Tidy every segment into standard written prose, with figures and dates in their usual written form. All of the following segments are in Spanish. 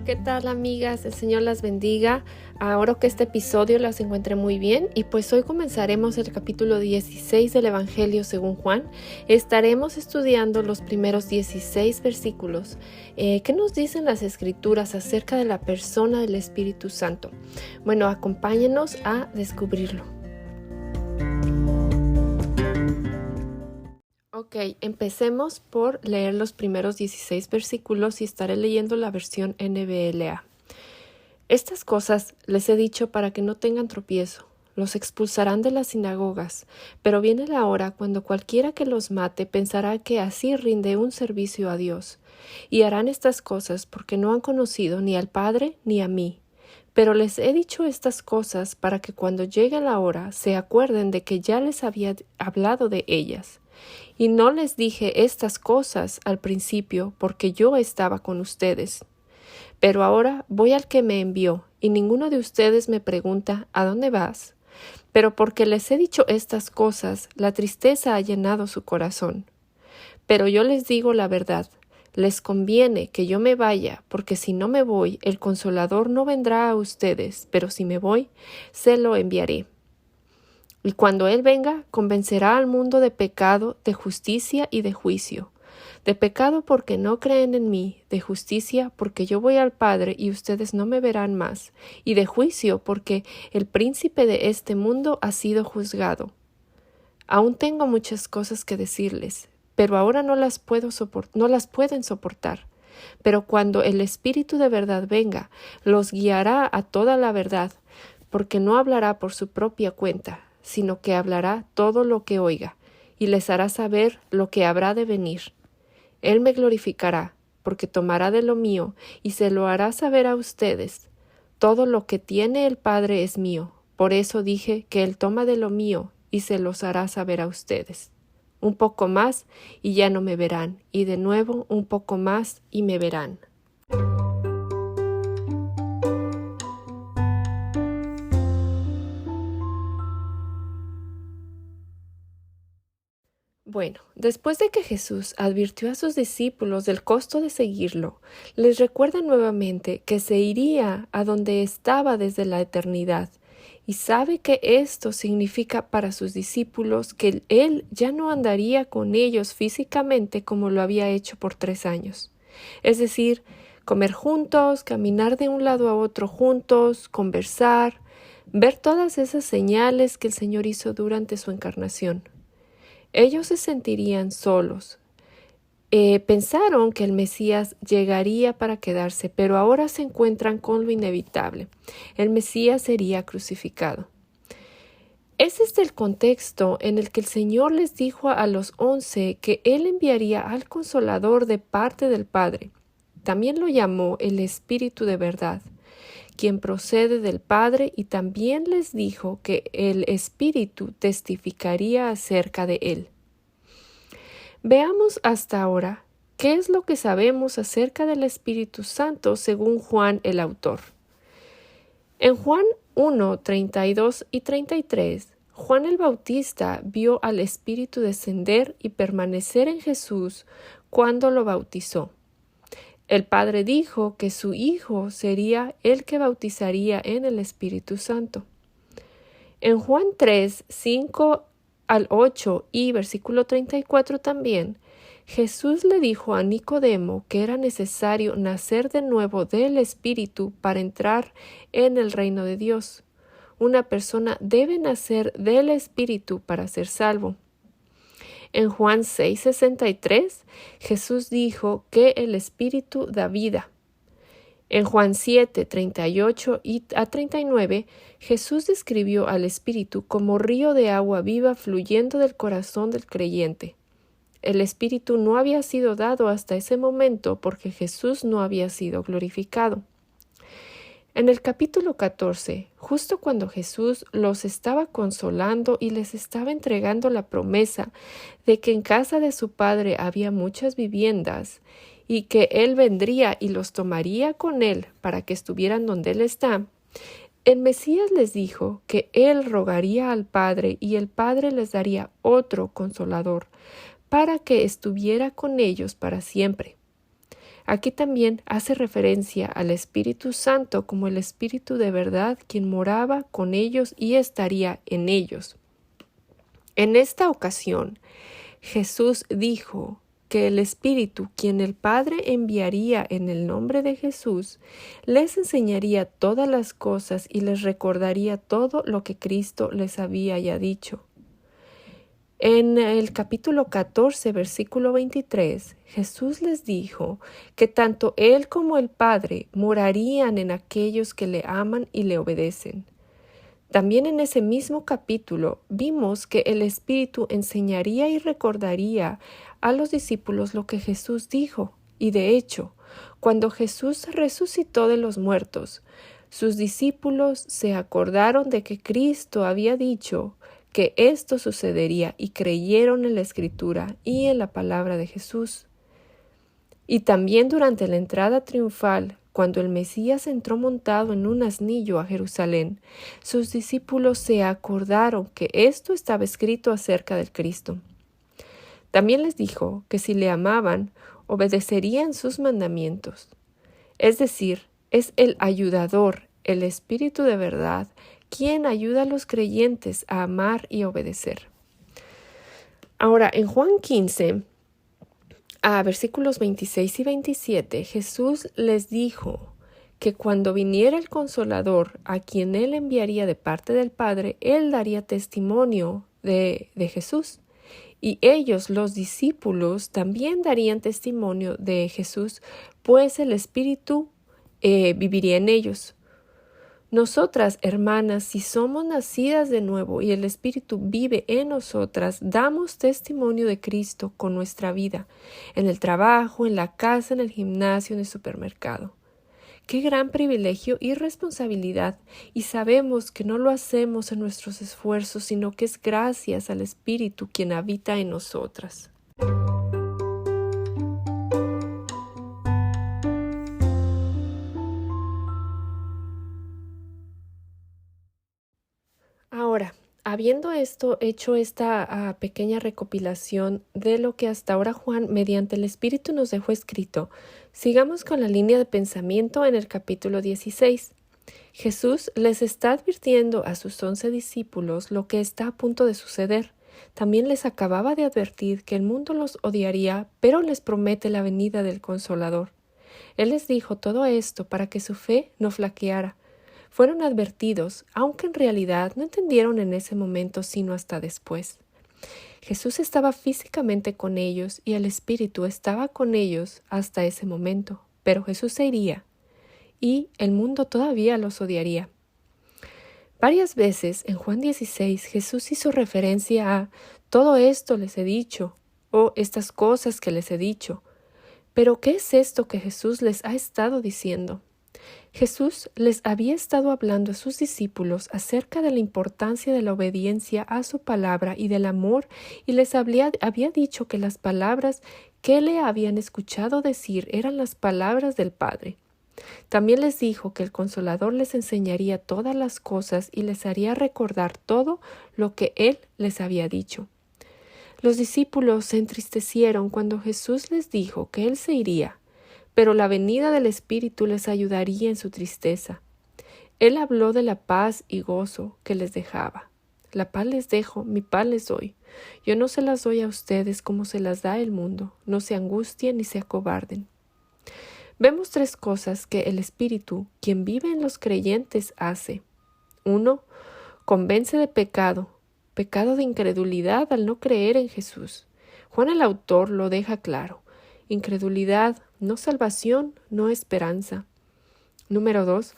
¿Qué tal, amigas? El Señor las bendiga. Ahora que este episodio las encuentre muy bien y pues hoy comenzaremos el capítulo 16 del Evangelio según Juan. Estaremos estudiando los primeros 16 versículos. ¿Qué nos dicen las Escrituras acerca de la persona del Espíritu Santo? Bueno, acompáñenos a descubrirlo. Ok, empecemos por leer los primeros 16 versículos y estaré leyendo la versión NBLA. Estas cosas les he dicho para que no tengan tropiezo. Los expulsarán de las sinagogas, pero viene la hora cuando cualquiera que los mate pensará que así rinde un servicio a Dios. Y harán estas cosas porque no han conocido ni al Padre ni a mí. Pero les he dicho estas cosas para que cuando llegue la hora se acuerden de que ya les había hablado de ellas. Y no les dije estas cosas al principio porque yo estaba con ustedes. Pero ahora voy al que me envió, y ninguno de ustedes me pregunta ¿a dónde vas? Pero porque les he dicho estas cosas, la tristeza ha llenado su corazón. Pero yo les digo la verdad, les conviene que yo me vaya, porque si no me voy, el Consolador no vendrá a ustedes, pero si me voy, se lo enviaré. Y cuando Él venga, convencerá al mundo de pecado, de justicia y de juicio. De pecado porque no creen en mí, de justicia porque yo voy al Padre y ustedes no me verán más, y de juicio porque el príncipe de este mundo ha sido juzgado. Aún tengo muchas cosas que decirles, pero ahora no las pueden soportar. Pero cuando el Espíritu de verdad venga, los guiará a toda la verdad, porque no hablará por su propia cuenta, sino que hablará todo lo que oiga, y les hará saber lo que habrá de venir. Él me glorificará, porque tomará de lo mío, y se lo hará saber a ustedes. Todo lo que tiene el Padre es mío, por eso dije que Él toma de lo mío, y se los hará saber a ustedes. Un poco más, y ya no me verán, y de nuevo un poco más, y me verán. Bueno, después de que Jesús advirtió a sus discípulos del costo de seguirlo, les recuerda nuevamente que se iría a donde estaba desde la eternidad, y sabe que esto significa para sus discípulos que Él ya no andaría con ellos físicamente como lo había hecho por 3 años. Es decir, comer juntos, caminar de un lado a otro juntos, conversar, ver todas esas señales que el Señor hizo durante su encarnación. Ellos se sentirían solos. Pensaron que el Mesías llegaría para quedarse, pero ahora se encuentran con lo inevitable. El Mesías sería crucificado. Ese es el contexto en el que el Señor les dijo a los 11 que Él enviaría al Consolador de parte del Padre. También lo llamó el Espíritu de verdad, quien procede del Padre, y también les dijo que el Espíritu testificaría acerca de Él. Veamos hasta ahora qué es lo que sabemos acerca del Espíritu Santo según Juan el autor. En Juan 1, 32 y 33, Juan el Bautista vio al Espíritu descender y permanecer en Jesús cuando lo bautizó. El Padre dijo que su Hijo sería el que bautizaría en el Espíritu Santo. En Juan 3, 5 al 8 y versículo 34 también, Jesús le dijo a Nicodemo que era necesario nacer de nuevo del Espíritu para entrar en el reino de Dios. Una persona debe nacer del Espíritu para ser salvo. En Juan 6:63, Jesús dijo que el Espíritu da vida. En Juan 7:38 y a 39, Jesús describió al Espíritu como río de agua viva fluyendo del corazón del creyente. El Espíritu no había sido dado hasta ese momento porque Jesús no había sido glorificado. En el capítulo 14, justo cuando Jesús los estaba consolando y les estaba entregando la promesa de que en casa de su Padre había muchas viviendas y que Él vendría y los tomaría con Él para que estuvieran donde Él está, el Mesías les dijo que Él rogaría al Padre y el Padre les daría otro consolador para que estuviera con ellos para siempre. Aquí también hace referencia al Espíritu Santo como el Espíritu de verdad, quien moraba con ellos y estaría en ellos. En esta ocasión, Jesús dijo que el Espíritu, quien el Padre enviaría en el nombre de Jesús, les enseñaría todas las cosas y les recordaría todo lo que Cristo les había ya dicho. En el capítulo 14, versículo 23, Jesús les dijo que tanto Él como el Padre morarían en aquellos que le aman y le obedecen. También en ese mismo capítulo vimos que el Espíritu enseñaría y recordaría a los discípulos lo que Jesús dijo. Y de hecho, cuando Jesús resucitó de los muertos, sus discípulos se acordaron de que Cristo había dicho que esto sucedería y creyeron en la Escritura y en la palabra de Jesús. Y también durante la entrada triunfal, cuando el Mesías entró montado en un asnillo a Jerusalén, sus discípulos se acordaron que esto estaba escrito acerca del Cristo. También les dijo que si le amaban, obedecerían sus mandamientos. Es decir, es el ayudador, el Espíritu de verdad, quien ayuda a los creyentes a amar y obedecer. Ahora, en Juan 15, versículos 26 y 27, Jesús les dijo que cuando viniera el Consolador, a quien Él enviaría de parte del Padre, Él daría testimonio de Jesús. Y ellos, los discípulos, también darían testimonio de Jesús, pues el Espíritu viviría en ellos. Nosotras, hermanas, si somos nacidas de nuevo y el Espíritu vive en nosotras, damos testimonio de Cristo con nuestra vida, en el trabajo, en la casa, en el gimnasio, en el supermercado. ¡Qué gran privilegio y responsabilidad! Y sabemos que no lo hacemos en nuestros esfuerzos, sino que es gracias al Espíritu quien habita en nosotras. Ahora, habiendo hecho esta pequeña recopilación de lo que hasta ahora Juan, mediante el Espíritu, nos dejó escrito, sigamos con la línea de pensamiento en el capítulo 16. Jesús les está advirtiendo a sus 11 discípulos lo que está a punto de suceder. También les acababa de advertir que el mundo los odiaría, pero les promete la venida del Consolador. Él les dijo todo esto para que su fe no flaqueara. Fueron advertidos, aunque en realidad no entendieron en ese momento sino hasta después. Jesús estaba físicamente con ellos y el Espíritu estaba con ellos hasta ese momento, pero Jesús se iría y el mundo todavía los odiaría. Varias veces en Juan 16 Jesús hizo referencia a todo esto les he dicho o estas cosas que les he dicho. Pero ¿qué es esto que Jesús les ha estado diciendo? Jesús les había estado hablando a sus discípulos acerca de la importancia de la obediencia a su palabra y del amor, y les había dicho que las palabras que le habían escuchado decir eran las palabras del Padre. También les dijo que el Consolador les enseñaría todas las cosas y les haría recordar todo lo que Él les había dicho. Los discípulos se entristecieron cuando Jesús les dijo que Él se iría, pero la venida del Espíritu les ayudaría en su tristeza. Él habló de la paz y gozo que les dejaba. La paz les dejo, mi paz les doy. Yo no se las doy a ustedes como se las da el mundo. No se angustien ni se acobarden. Vemos 3 cosas que el Espíritu, quien vive en los creyentes, hace. 1. Convence de pecado de incredulidad al no creer en Jesús. Juan el autor lo deja claro. Incredulidad, no salvación, no esperanza. Número 2.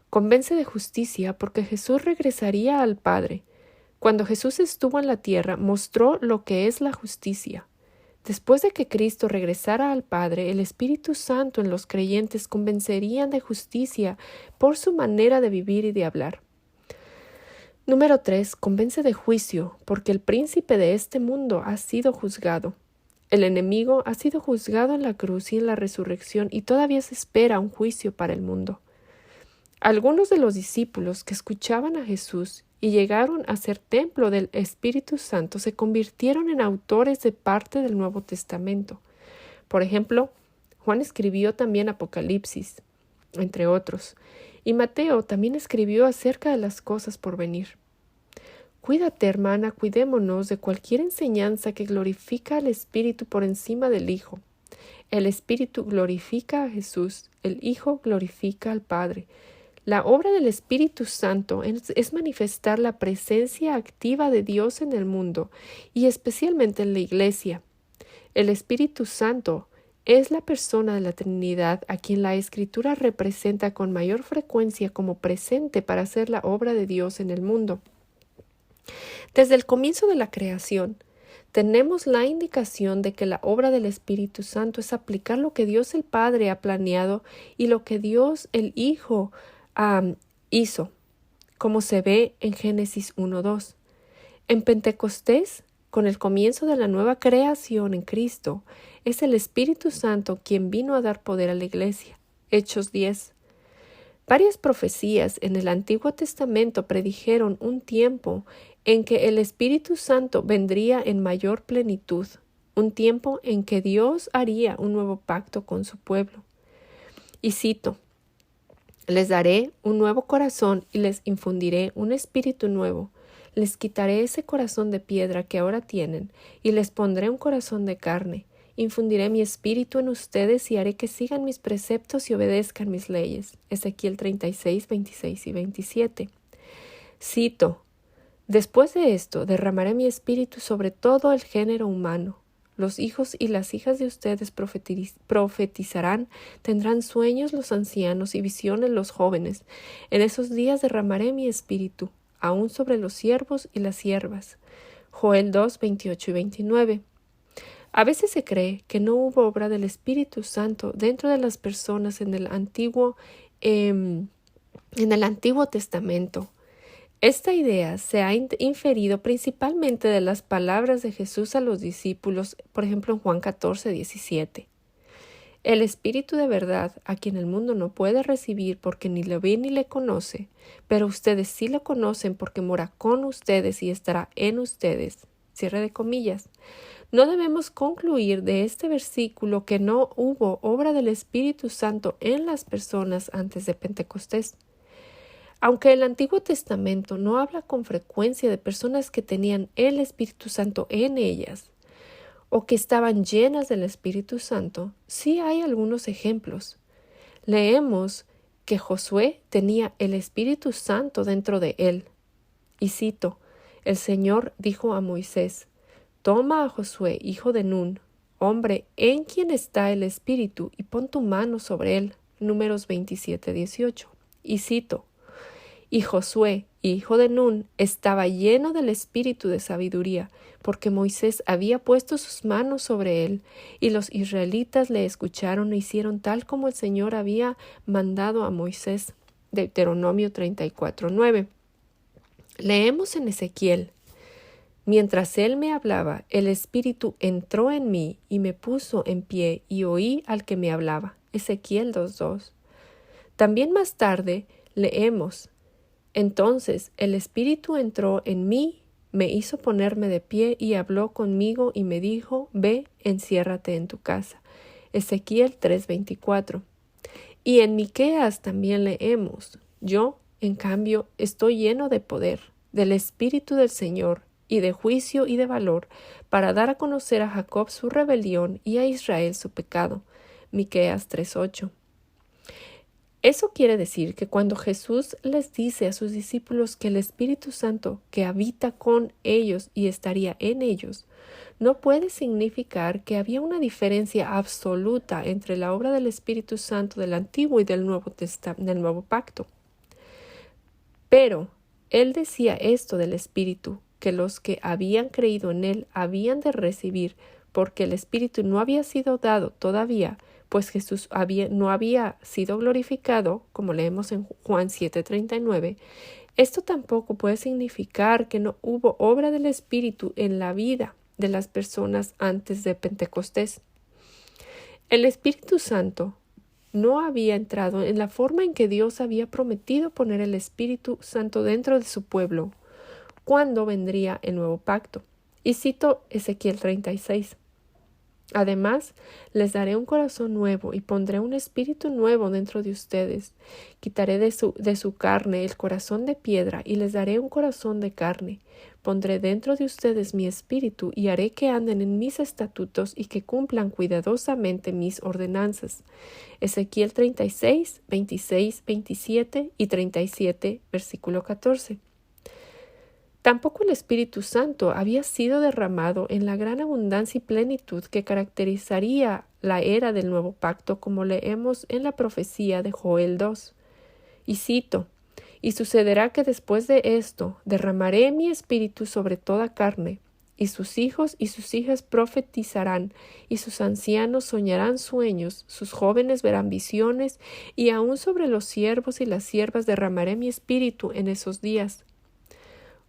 Convence de justicia porque Jesús regresaría al Padre. Cuando Jesús estuvo en la tierra, mostró lo que es la justicia. Después de que Cristo regresara al Padre, el Espíritu Santo en los creyentes convencerían de justicia por su manera de vivir y de hablar. Número 3. Convence de juicio, porque el príncipe de este mundo ha sido juzgado. El enemigo ha sido juzgado en la cruz y en la resurrección, y todavía se espera un juicio para el mundo. Algunos de los discípulos que escuchaban a Jesús y llegaron a ser templo del Espíritu Santo se convirtieron en autores de parte del Nuevo Testamento. Por ejemplo, Juan escribió también Apocalipsis, entre otros, y Mateo también escribió acerca de las cosas por venir. Cuídate, hermana, cuidémonos de cualquier enseñanza que glorifica al Espíritu por encima del Hijo. El Espíritu glorifica a Jesús, el Hijo glorifica al Padre. La obra del Espíritu Santo es manifestar la presencia activa de Dios en el mundo y especialmente en la Iglesia. El Espíritu Santo es la persona de la Trinidad a quien la Escritura representa con mayor frecuencia como presente para hacer la obra de Dios en el mundo. Desde el comienzo de la creación, tenemos la indicación de que la obra del Espíritu Santo es aplicar lo que Dios el Padre ha planeado y lo que Dios el Hijo hizo, como se ve en Génesis 1:2. En Pentecostés, con el comienzo de la nueva creación en Cristo, es el Espíritu Santo quien vino a dar poder a la Iglesia. Hechos 10. Varias profecías en el Antiguo Testamento predijeron un tiempo en que el Espíritu Santo vendría en mayor plenitud, un tiempo en que Dios haría un nuevo pacto con su pueblo. Y cito: les daré un nuevo corazón y les infundiré un espíritu nuevo. Les quitaré ese corazón de piedra que ahora tienen y les pondré un corazón de carne. Infundiré mi espíritu en ustedes y haré que sigan mis preceptos y obedezcan mis leyes. Ezequiel 36, 26 y 27. Cito: después de esto derramaré mi espíritu sobre todo el género humano. Los hijos y las hijas de ustedes profetizarán, tendrán sueños los ancianos y visiones los jóvenes. En esos días derramaré mi espíritu, aún sobre los siervos y las siervas. Joel 2, 28 y 29. A veces se cree que no hubo obra del Espíritu Santo dentro de las personas en el Antiguo Testamento. Esta idea se ha inferido principalmente de las palabras de Jesús a los discípulos, por ejemplo en Juan 14, 17. El Espíritu de verdad, a quien el mundo no puede recibir porque ni lo ve ni le conoce, pero ustedes sí lo conocen porque mora con ustedes y estará en ustedes. Cierre de comillas. No debemos concluir de este versículo que no hubo obra del Espíritu Santo en las personas antes de Pentecostés. Aunque el Antiguo Testamento no habla con frecuencia de personas que tenían el Espíritu Santo en ellas o que estaban llenas del Espíritu Santo, sí hay algunos ejemplos. Leemos que Josué tenía el Espíritu Santo dentro de él. Y cito: el Señor dijo a Moisés: toma a Josué, hijo de Nun, hombre en quien está el Espíritu, y pon tu mano sobre él. Números 27, 18. Y cito: y Josué, hijo de Nun, estaba lleno del espíritu de sabiduría, porque Moisés había puesto sus manos sobre él, y los israelitas le escucharon e hicieron tal como el Señor había mandado a Moisés. Deuteronomio 34, 9. Leemos en Ezequiel: mientras él me hablaba, el Espíritu entró en mí y me puso en pie y oí al que me hablaba. Ezequiel 2:2. También más tarde leemos: entonces el Espíritu entró en mí, me hizo ponerme de pie y habló conmigo y me dijo: ve, enciérrate en tu casa. Ezequiel 3:24. Y en Miqueas también leemos: yo, en cambio, estoy lleno de poder, del Espíritu del Señor, y de juicio y de valor, para dar a conocer a Jacob su rebelión y a Israel su pecado. Miqueas 3:8. Eso quiere decir que cuando Jesús les dice a sus discípulos que el Espíritu Santo que habita con ellos y estaría en ellos, no puede significar que había una diferencia absoluta entre la obra del Espíritu Santo del Antiguo y del Nuevo Pacto. Pero él decía esto del Espíritu, que los que habían creído en él habían de recibir, porque el Espíritu no había sido dado todavía, pues Jesús no había sido glorificado, como leemos en Juan 7:39. Esto tampoco puede significar que no hubo obra del Espíritu en la vida de las personas antes de Pentecostés. El Espíritu Santo no había entrado en la forma en que Dios había prometido poner el Espíritu Santo dentro de su pueblo, cuando vendría el nuevo pacto. Y cito Ezequiel 36. Además, les daré un corazón nuevo y pondré un espíritu nuevo dentro de ustedes. Quitaré de su carne el corazón de piedra y les daré un corazón de carne. Pondré dentro de ustedes mi espíritu y haré que anden en mis estatutos y que cumplan cuidadosamente mis ordenanzas. Ezequiel 36, 26, 27 y 37, versículo 14. Tampoco el Espíritu Santo había sido derramado en la gran abundancia y plenitud que caracterizaría la era del nuevo pacto, como leemos en la profecía de Joel 2. Y cito: «Y sucederá que después de esto derramaré mi espíritu sobre toda carne, y sus hijos y sus hijas profetizarán, y sus ancianos soñarán sueños, sus jóvenes verán visiones, y aun sobre los siervos y las siervas derramaré mi espíritu en esos días».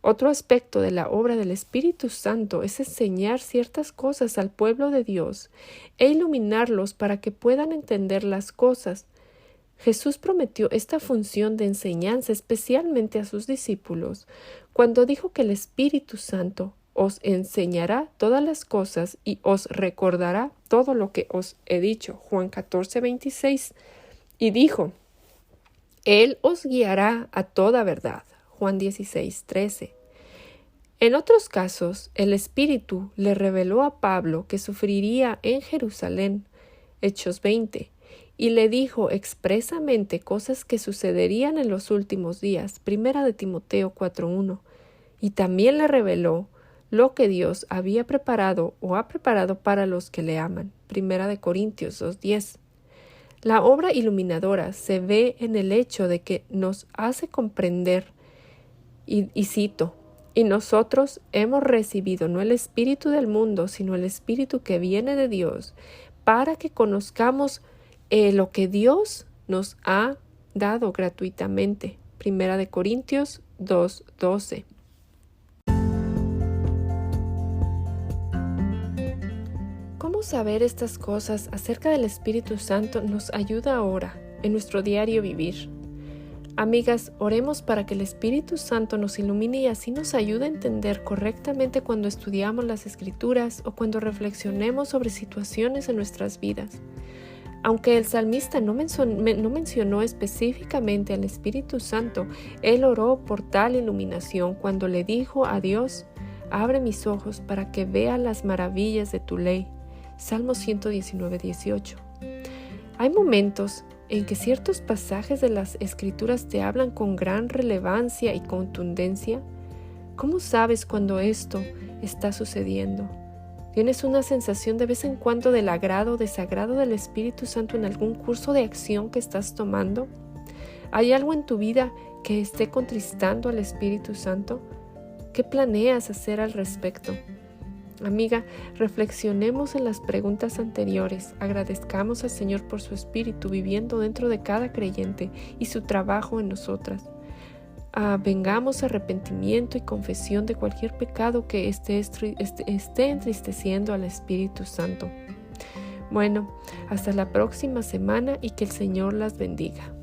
Otro aspecto de la obra del Espíritu Santo es enseñar ciertas cosas al pueblo de Dios e iluminarlos para que puedan entender las cosas. Jesús prometió esta función de enseñanza especialmente a sus discípulos cuando dijo que el Espíritu Santo os enseñará todas las cosas y os recordará todo lo que os he dicho. Juan 14, 26. Y dijo: Él os guiará a toda verdad. Juan 16, 13. En otros casos, el Espíritu le reveló a Pablo que sufriría en Jerusalén. Hechos 20. Y le dijo expresamente cosas que sucederían en los últimos días. Primera de Timoteo 4:1. Y también le reveló lo que Dios había preparado o ha preparado para los que le aman. Primera de Corintios 2:10. La obra iluminadora se ve en el hecho de que nos hace comprender, y cito: «Y nosotros hemos recibido no el espíritu del mundo, sino el espíritu que viene de Dios, para que conozcamos lo que Dios nos ha dado gratuitamente». Primera de Corintios 2:12. ¿Cómo saber estas cosas acerca del Espíritu Santo nos ayuda ahora, en nuestro diario vivir? Amigas, oremos para que el Espíritu Santo nos ilumine y así nos ayude a entender correctamente cuando estudiamos las Escrituras o cuando reflexionemos sobre situaciones en nuestras vidas. Aunque el salmista no mencionó específicamente al Espíritu Santo, él oró por tal iluminación cuando le dijo a Dios: «Abre mis ojos para que vea las maravillas de tu ley». Salmo 119:18. Hay momentos en que ciertos pasajes de las Escrituras te hablan con gran relevancia y contundencia. ¿Cómo sabes cuando esto está sucediendo? ¿Tienes una sensación de vez en cuando del agrado o desagrado del Espíritu Santo en algún curso de acción que estás tomando? ¿Hay algo en tu vida que esté contristando al Espíritu Santo? ¿Qué planeas hacer al respecto? Amiga, reflexionemos en las preguntas anteriores, agradezcamos al Señor por su Espíritu viviendo dentro de cada creyente y su trabajo en nosotras. Vengamos a arrepentimiento y confesión de cualquier pecado que esté entristeciendo al Espíritu Santo. Bueno, hasta la próxima semana y que el Señor las bendiga.